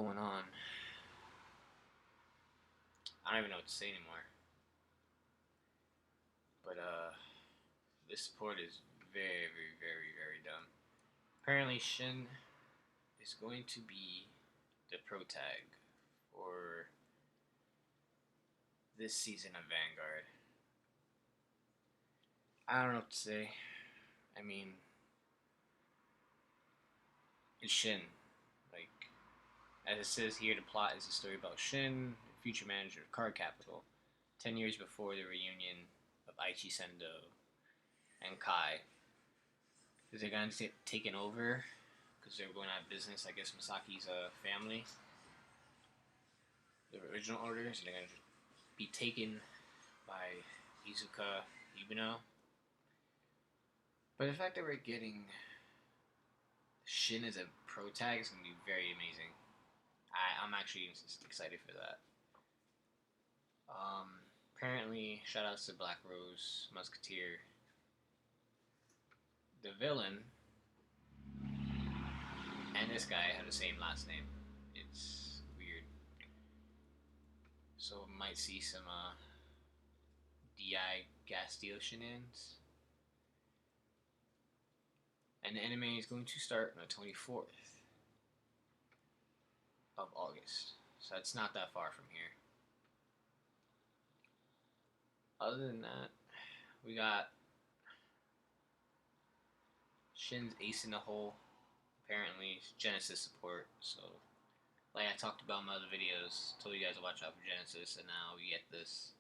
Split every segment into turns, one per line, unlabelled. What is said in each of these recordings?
going on? I don't even know what to say anymore. But this support is very, very, very, very dumb. Apparently, Shin is going to be the protag for this season of Vanguard. I don't know what to say. I mean, it's Shin. Like, as it says here, the plot is a story about Shin, future manager of Card Capital, 10 years before the reunion of Aichi Sendo and Kai. Because they're going to get taken over because they're going out of business. I guess Masaki's family, the original owners, and they're going to be taken by Izuka Ibino. But the fact that we're getting Shin as a pro tag is going to be very amazing. I'm actually excited for that. Apparently, shoutouts to Black Rose Musketeer. The villain and this guy have the same last name. It's weird. So might see some DI Gastio shenanigans. And the anime is going to start on the 24th of August. So it's not that far from here. Other than that, we got Shin's ace in the hole. Apparently, Genesis support. So, like I talked about in my other videos, told you guys to watch out for Genesis, and now we get this.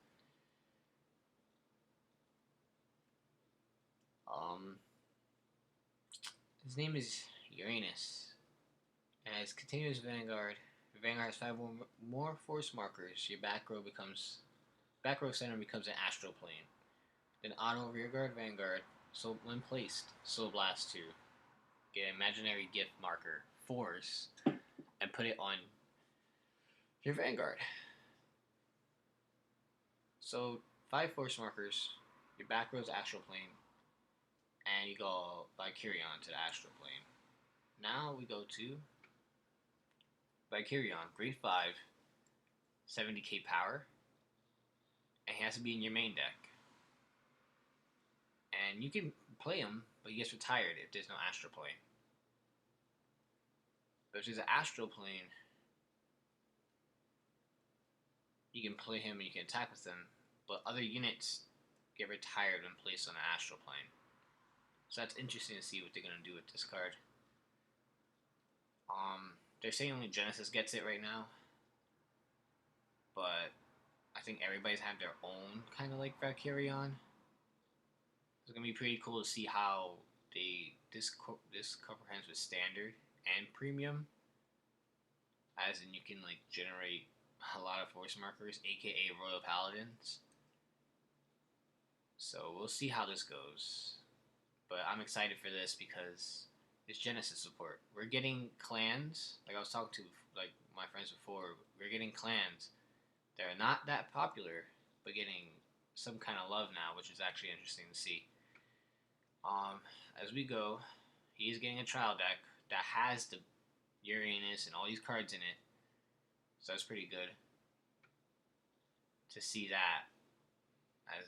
His name is Uranus. As continuous Vanguard, if Vanguard has 5 more force markers, your back row center becomes an astral plane. Then auto rearguard Vanguard, so when placed, Soul Blast 2. Get an imaginary gift marker, Force, and put it on your Vanguard. So 5 force markers, your back row's astral plane, and you go Vicarion to the astral plane. Now we go to Vicarion, grade 5, 70k power, and he has to be in your main deck. And you can play him, but he gets retired if there's no astral plane. But if there's an astral plane, you can play him and you can attack with him, but other units get retired when placed on an astral plane. So that's interesting to see what they're going to do with this card. They're saying only Genesis gets it right now, but I think everybody's have their own kind of like Vicarion. It's gonna be pretty cool to see how this comprehends with standard and premium, as in you can like generate a lot of force markers, aka Royal Paladins. So we'll see how this goes, but I'm excited for this because it's Genesis support. We're getting clans, like I was talking to like my friends before. We're getting clans that are not that popular, but getting some kind of love now, which is actually interesting to see. As we go, he's getting a trial deck that has the Uranus and all these cards in it, so that's pretty good to see that. As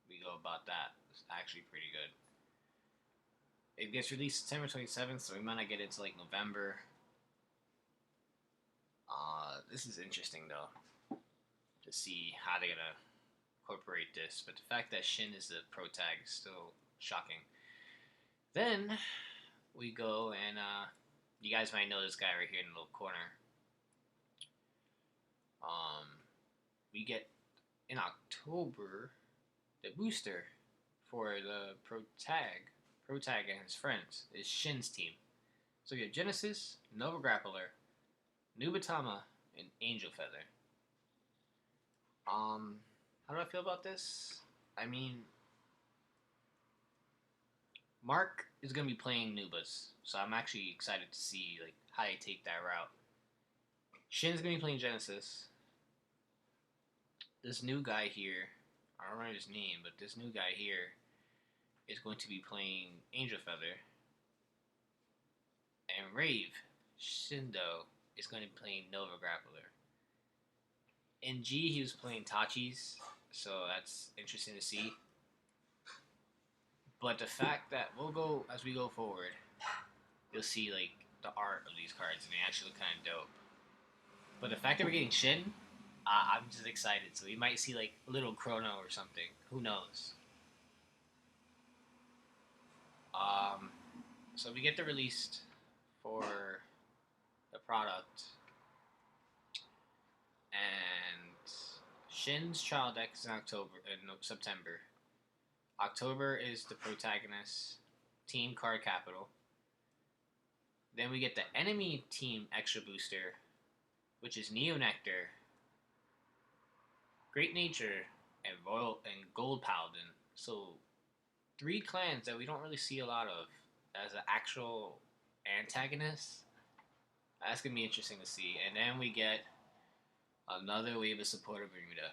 we go about that, it's actually pretty good. It gets released September 27th, so we might not get it until like November. This is interesting though, to see how they're gonna incorporate this, but the fact that Shin is the protag is still shocking. Then we go and you guys might know this guy right here in the little corner. We get in October the booster for the protag and his friends is Shin's team. So you have Genesis, Nova Grappler, Nubatama, and Angel Feather. How do I feel about this? I mean, Mark is going to be playing Nubas, so I'm actually excited to see like how they take that route. Shin's going to be playing Genesis. This new guy here, I don't remember his name, but this new guy here is going to be playing Angel Feather. And Rave Shindo is going to be playing Nova Grappler. In G, he was playing Tachis, so that's interesting to see. But the fact that we'll go as we go forward, you'll see like the art of these cards, and they actually look kind of dope. But the fact that we're getting Shin, I'm just excited. So we might see like a little Chrono or something. Who knows? So we get the released for the product, and Shin's trial deck is in September. October is the protagonist team card capital. Then we get the enemy team extra booster, which is Neo Nectar, Great Nature, and Royal and Gold Paladin. So 3 clans that we don't really see a lot of as an actual antagonist. That's gonna be interesting to see. And then we get another wave of support of Bermuda.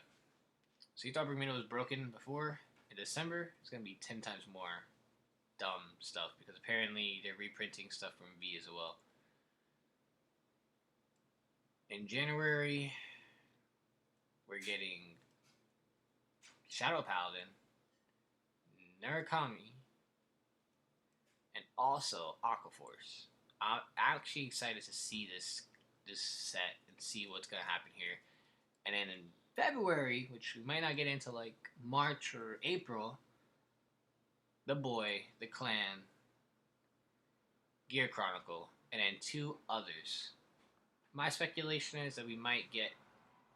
So you thought Bermuda was broken before? In December, it's gonna be 10 times more dumb stuff because apparently they're reprinting stuff from V as well. In January, we're getting Shadow Paladin, Narukami, and also Aquaforce. I'm actually excited to see this set and see what's gonna happen here. And then in February, which we might not get into like March or April, the boy, the clan, Gear Chronicle, and then 2 others. My speculation is that we might get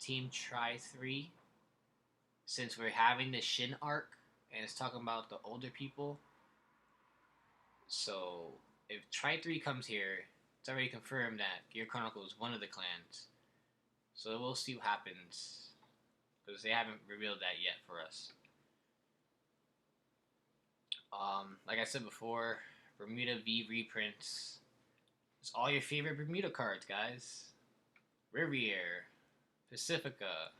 Team Tri 3 since we're having the Shin arc and it's talking about the older people. So if Tri 3 comes here, it's already confirmed that Gear Chronicle is one of the clans. So we'll see what happens because they haven't revealed that yet for us. Like I said before, Bermuda V reprints. It's all your favorite Bermuda cards, guys. Riviere, Pacifica,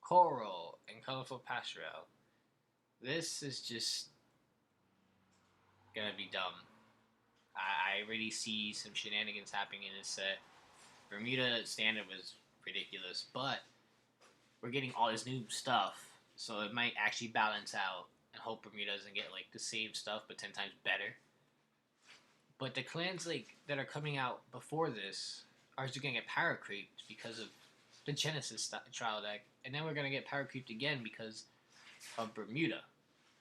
Coral, and Colorful Pastoral. This is just gonna be dumb. I already see some shenanigans happening in this set. Bermuda standard was ridiculous, but we're getting all this new stuff, so it might actually balance out and hope Bermuda doesn't get like the same stuff but 10 times better. But the clans like that are coming out before this are just gonna get power creeped because of the Genesis trial deck, and then we're gonna get power creeped again because of Bermuda.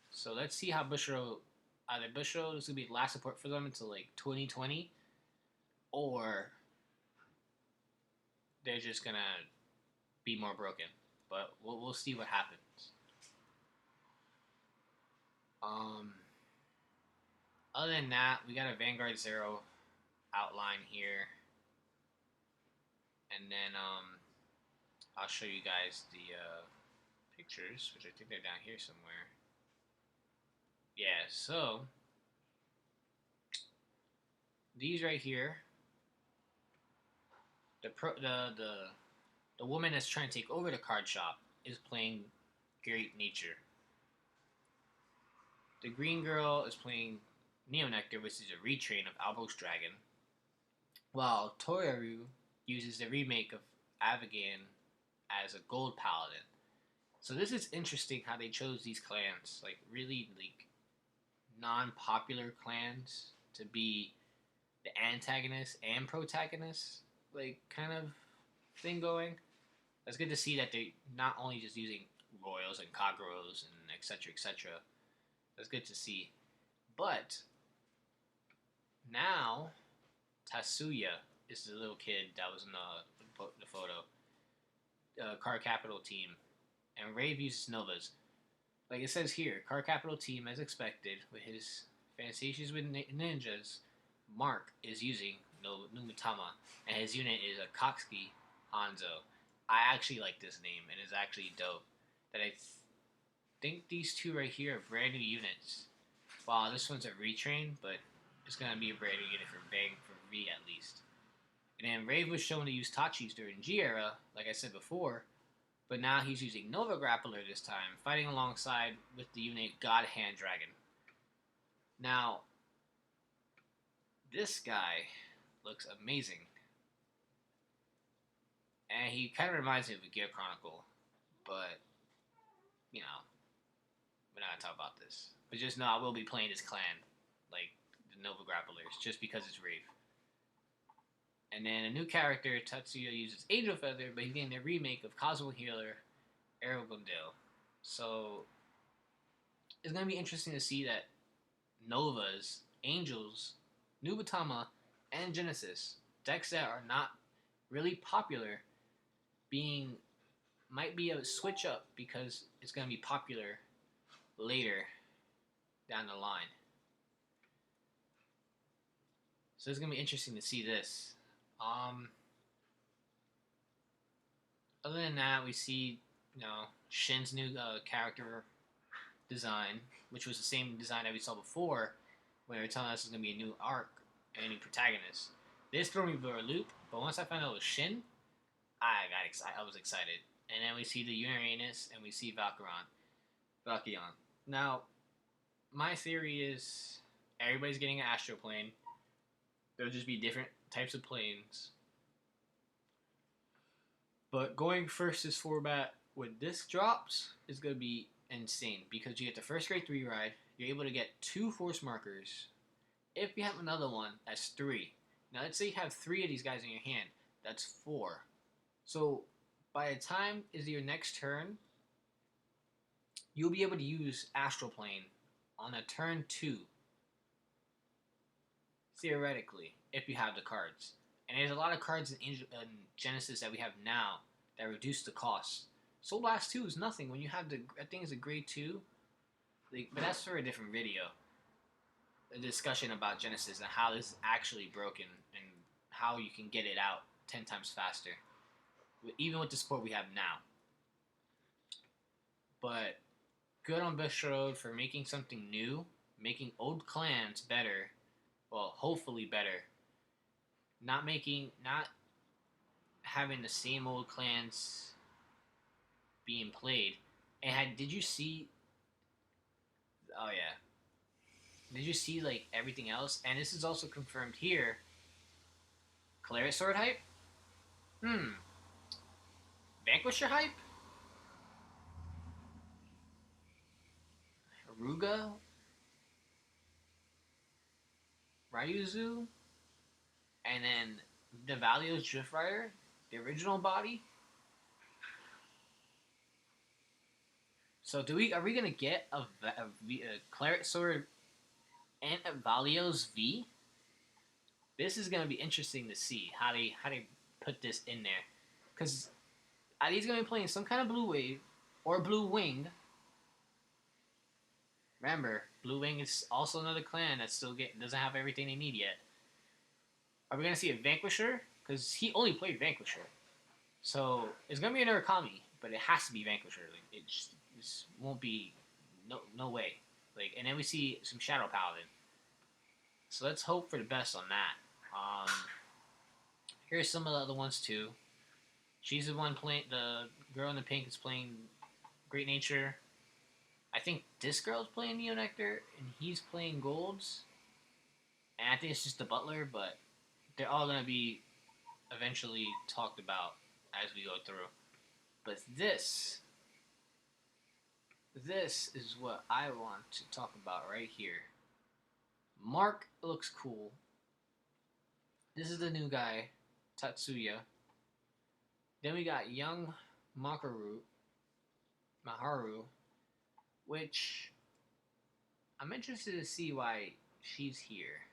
So let's see how Bushiroad, either Bushiroad is gonna be the last support for them until like 2020, or they're just gonna be more broken. But we'll see what happens. Other than that, we got a Vanguard 0 outline here. And then I'll show you guys the pictures, which I think they're down here somewhere. Yeah, so these right here, the woman that's trying to take over the card shop is playing Great Nature. The green girl is playing Neo Nectar, which is a retrain of Albos Dragon, while Toyaru uses the remake of Avagan as a gold paladin. So this is interesting how they chose these clans, like really like non-popular clans to be the antagonist and protagonist, like kind of thing going. It's good to see that they're not only just using Royals and Kageros and etc. etc. That's good to see. But now Tatsuya is the little kid that was in the photo. Card Capital team. And Rave uses Novas. Like it says here, Card Capital team, as expected, with his Fantasias with Ninjas, Mark is using Numitama, and his unit is a Koksky Hanzo. I actually like this name, and it's actually dope. That I think these two right here are brand new units. Wow, this one's a retrain, but it's going to be a brand new unit for V at least. And then Rave was shown to use Tachis during G era, like I said before, but now he's using Nova Grappler this time, fighting alongside with the unit God Hand Dragon. Now, this guy looks amazing. And he kind of reminds me of a Gear Chronicle, but you know, we're not gonna talk about this. But just know I will be playing this clan, like the Nova Grapplers, just because it's Wraith. And then a new character, Tatsuya uses Angel Feather, but he's getting a remake of Cosmo Healer, Aragondale. So it's gonna be interesting to see that Novas, Angels, Nubatama, and Genesis decks that are not really popular might be a switch up because it's gonna be popular later down the line. So it's gonna be interesting to see this. Other than that, we see Shin's new character design, which was the same design that we saw before when they were telling us it's gonna be a new arc and a new protagonist. This threw me for a loop, but once I found out it was Shin, I got excited. I was excited. And then we see the Uranus and we see Valkyrion. Now, my theory is everybody's getting an astral plane. There'll just be different types of planes. But going first this format when this drops is going to be insane because you get the first grade 3 ride. You're able to get 2 force markers. If you have another one, that's 3. Now, let's say you have 3 of these guys in your hand. That's 4. So, by the time is your next turn, you'll be able to use Astral Plane on a turn 2. Theoretically, if you have the cards. And there's a lot of cards in Genesis that we have now that reduce the cost. Soul Blast 2 is nothing when you have I think it's a grade 2. But that's for a different video. A discussion about Genesis and how this is actually broken and how you can get it out 10 times faster. Even with the support we have now. But good on Bushiroad for making something new, making old clans better. Well, hopefully better. Not having the same old clans being played. And did you see? Oh yeah. Did you see like everything else? And this is also confirmed here. Claret Sword hype? Vanquisher hype? Aruga? Ryuzu? And then Devalio's Drift Rider? The original body? So are we gonna get a Claret Sword and a Valio's V? This is gonna be interesting to see how they put this in there. Because he's going to be playing some kind of Blue Wave or Blue Wing. Remember, Blue Wing is also another clan that still doesn't have everything they need yet. Are we going to see a Vanquisher? Because he only played Vanquisher. So, it's going to be another Kami, but it has to be Vanquisher. Like, it just won't be... No way. Like, and then we see some Shadow Paladin. So let's hope for the best on that. Here's some of the other ones too. She's the one playing. The girl in the pink is playing Great Nature. I think this girl's playing Neonectar, and he's playing Golds. And I think it's just the Butler, but they're all gonna be eventually talked about as we go through. But this is what I want to talk about right here. Mark looks cool. This is the new guy, Tatsuya. Then we got young Maharu, which I'm interested to see why she's here.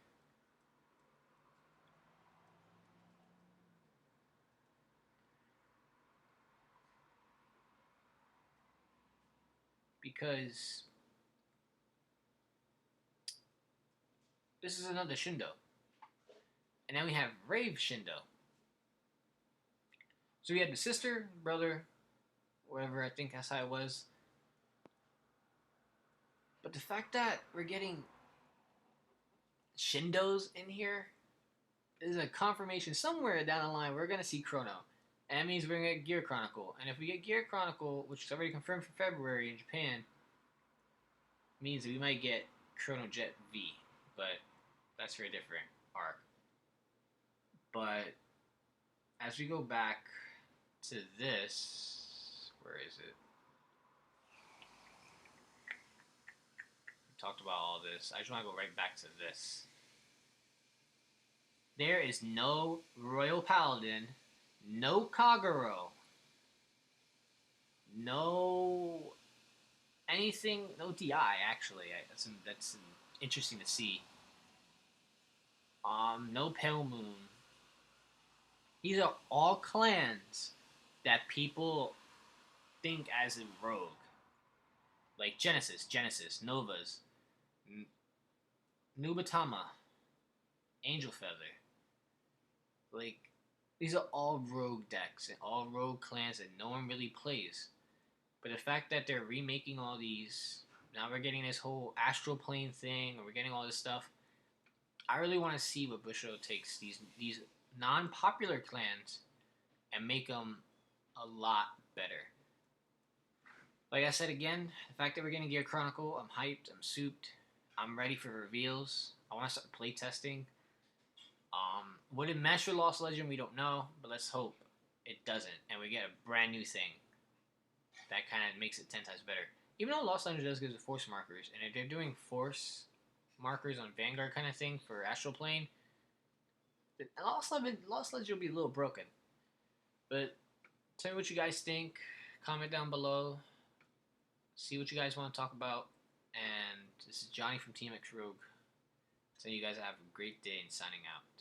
Because this is another Shindo. And then we have Rave Shindo. So we had the sister, brother, whatever, I think that's how it was. But the fact that we're getting Shindos in here is a confirmation somewhere down the line we're going to see Chrono. And that means we're going to get Gear Chronicle. And if we get Gear Chronicle, which is already confirmed for February in Japan, means that we might get Chrono Jet V. But that's for a different arc. But as we go back, to this. Where is it? We talked about all this. I just want to go right back to this. There is no Royal Paladin, no Kagero, no anything, no DI actually. That's interesting to see. No Pale Moon. These are all clans that people think as a rogue, like Genesis, Novas, Nubatama, Angel Feather. Like these are all rogue decks and all rogue clans that no one really plays. But the fact that they're remaking all these, now we're getting this whole astral plane thing, or we're getting all this stuff. I really want to see what Bushido takes these non-popular clans and make them a lot better. Like I said again, the fact that we're getting Gear Chronicle, I'm hyped, I'm souped, I'm ready for reveals. I want to start playtesting. Would it match with Lost Legend? We don't know, but let's hope it doesn't, and we get a brand new thing that kind of makes it 10 times better. Even though Lost Legend does give us force markers, and if they're doing force markers on Vanguard kind of thing for Astral Plane, Lost Legend will be a little broken. But tell me what you guys think. Comment down below. See what you guys want to talk about. And this is Johnny from Team X Rogue. So you guys have a great day and signing out.